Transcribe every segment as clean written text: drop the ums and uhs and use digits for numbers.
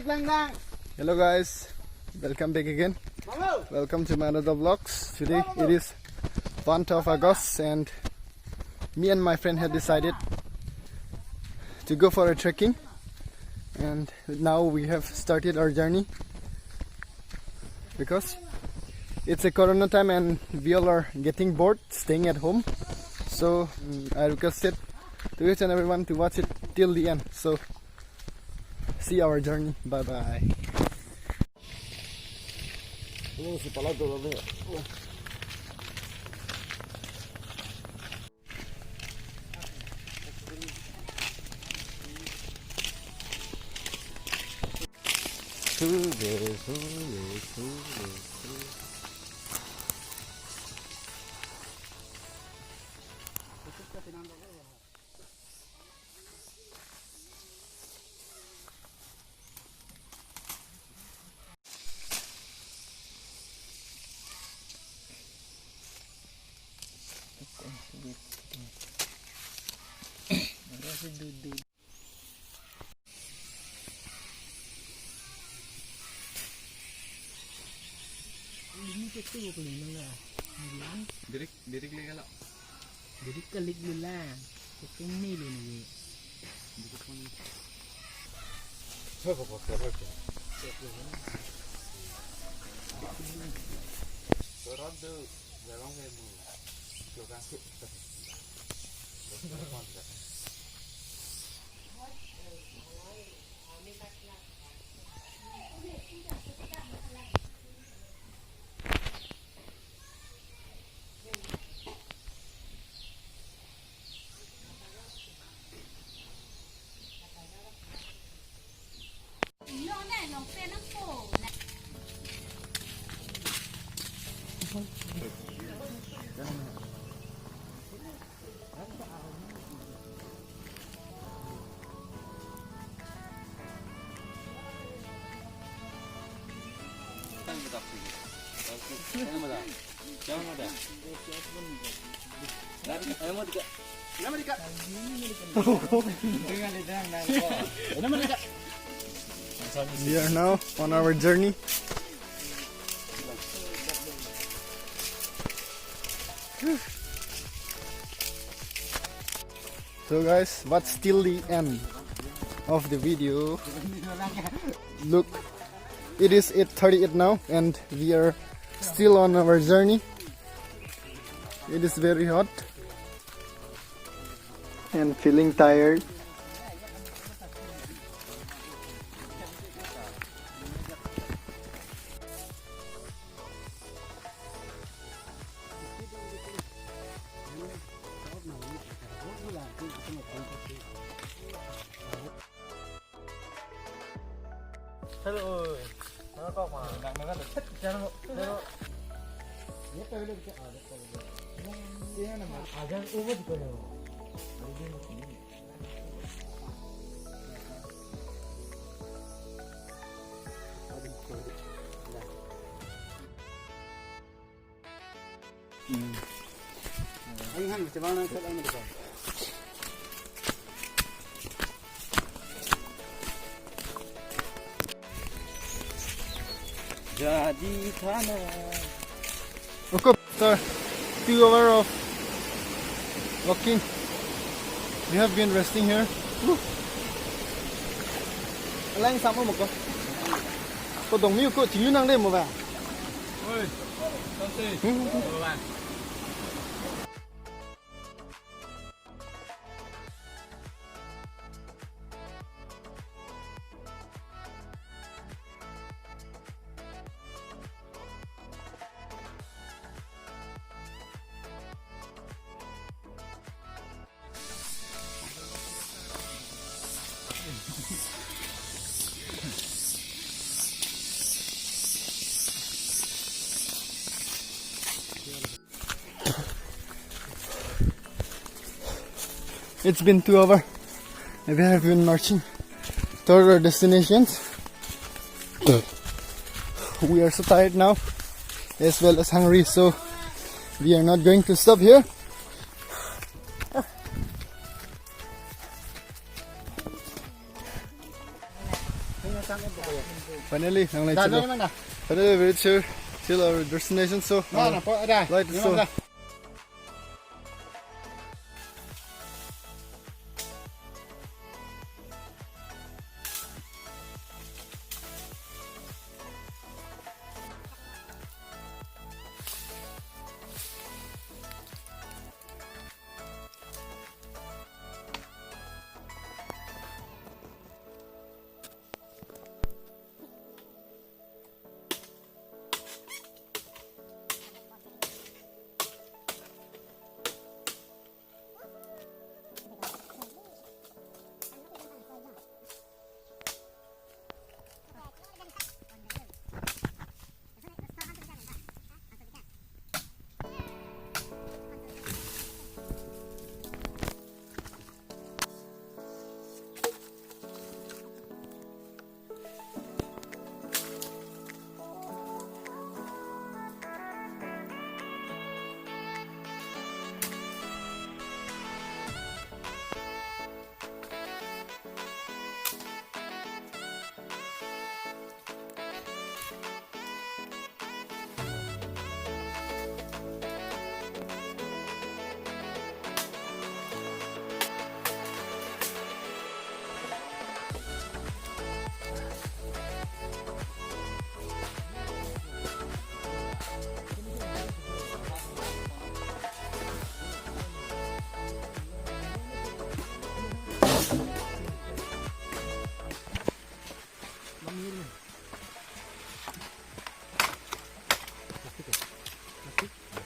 Hello guys, welcome back again. Welcome to my another vlogs. Today it is 1st of August and me and my friend had decided to go for a trekking, and now we have started our journey because it's a corona time and we all are getting bored staying at home. So I requested to each and everyone to watch it till the end. So see our journey. Bye bye. Dirik legal. Dirik kalik lula. Kuting ni luni. We are now on our journey. So guys, what's till the end of the video? Look, it is 8:38 now and we are still on our journey. It is very hot and feeling tired. Hello. Nó có mà nó rất là thích cho nó. Nhất tới lên cái ở đây. Cái này mà ở đây uống thì có được. Anh hẳn sẽ vào đây sẽ anh được rồi. Okay, after 2 hours of walking, we have been resting here. Anh xong rồi một con. Có đồng ý cô chỉ năng lên một vài. Ôi, Sonse. It's been 2 hours. We have been marching toward our destinations. We are so tired now, as well as hungry, so we are not going to stop here. Finally, finally we reach here till our destination. So, light is so.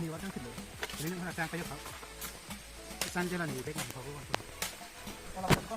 นี่ว่าตั้งขึ้นเลยเรื่องขนาดกลางไปยกเขาสั้นจะรันอยู่ได้ก่อนเขาก็ว่าเอาเราก็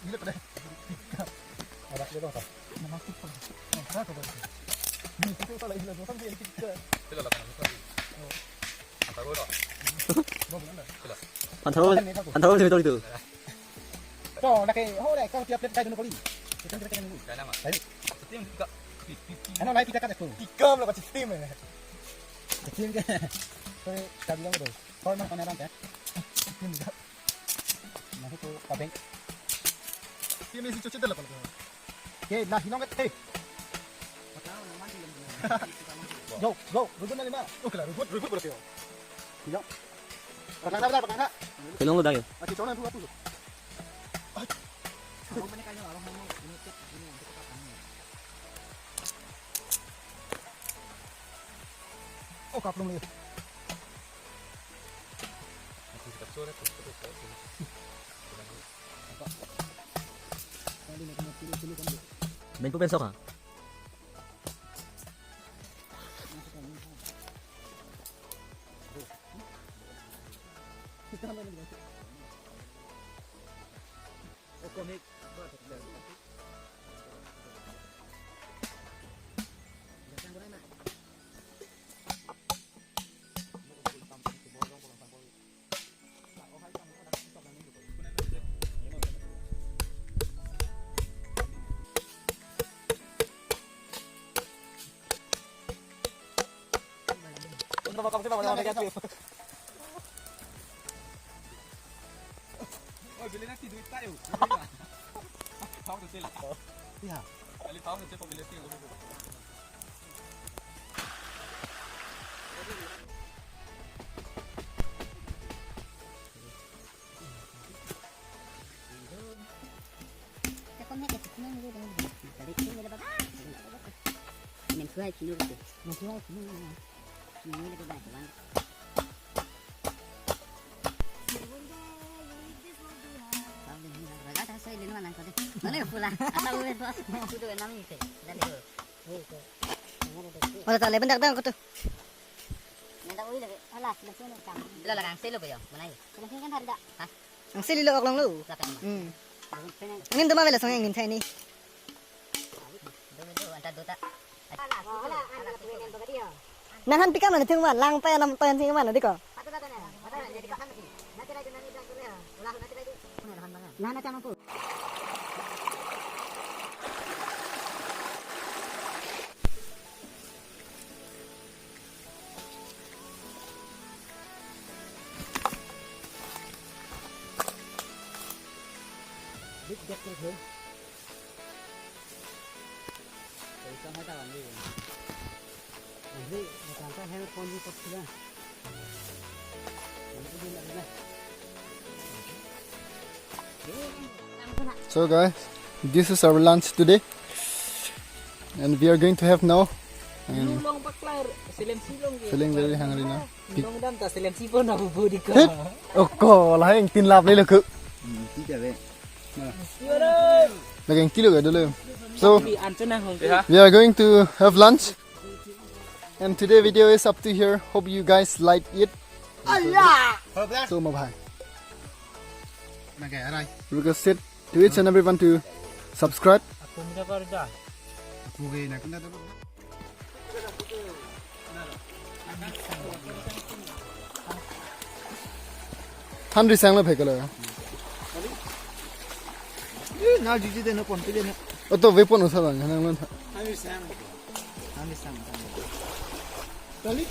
นี่เลยเอาละเดี๋ยวต่อมามาคุกคนน่าจะได้นี่คุกอะไรเลยต้องเรียนติ๊กเกอร์เสร็จแล้วเราทำนี่ก็อันตรายต่อบ่เหมือนกันเลยอันตรายเลยตัวนี้ก็แล้วก็โหได้ก็เทียบเล่นได้ดูคนนี้จะเป็นกันนี่ได้แล้วมั้ยสตีมก็อันนั้นไรที่จะกัดตัวติ๊กเกอร์แล้วก็สตีมเลยสตีมก็ตัวจับยังไม่ดูคอยมันคนในบ้านแกสตีมก็มาให้ตัวปะเบงที่นี่สิจุดเด็ดเลยปะโอเคน่าที่น้องก็เฮ้ยโย่รู้ตัวนั่นเลยมั้ยโอเคแล้วรู้ตัวเลยโย่ประกันได้ประกันได้ไปลงรถได้อยู่อาทิตย์โจนั่นพูดว่าพูดโอ้กลับลงเลยเป็นผู้เป็นศพอ่ะโอ้ก็ไม่ก็ถึงเลยKamu coba mau pakai apa? Oh, beli nanti duit tak yuk. Tahu tu sih lah. Iya. Kali tahu tu sih beli sih. Kita komik kita senang dulu dengan dari sini ada apa? Main suai sini dulu. Main suai sini. Ini lebih baik kan? Berkata saya di mana kau tu? Mana pula? Asal boleh tu? Sudah enam ni tu. Oh, tak boleh bentar kau tu. Nanti ui lagi. Alah, selesai ni kan. Lo lah kan selo kau yang mana? Selesai kan ada. Hah? Ang selo lo orang lu. Angin tu mana sang angin cai ni? Antara dua tak. Alah, anak tu yang berdia. Nahan pika mana tengok lang pa nam pa tengok mana diko. Nah nak macam apa? chết cái thứ để cho hai ta làm gì vậy để làm ta hay con đi tập kia So guys, this is our lunch today, and we are going to have now. And feeling very hungry now. Hết. Có là anh tin lạp đây là cứ. Là anh tí được rồi. So we are going to have lunch, and today video is up to here. Hope you guys like it. So mà bài. Request to each and everyone to subscribe. Hundred sang là phải cái này. nào chỉ để nó còn cái gì nữa. Ở tôi với bọn nó sao rồi, năng lên. 100 sang. Kali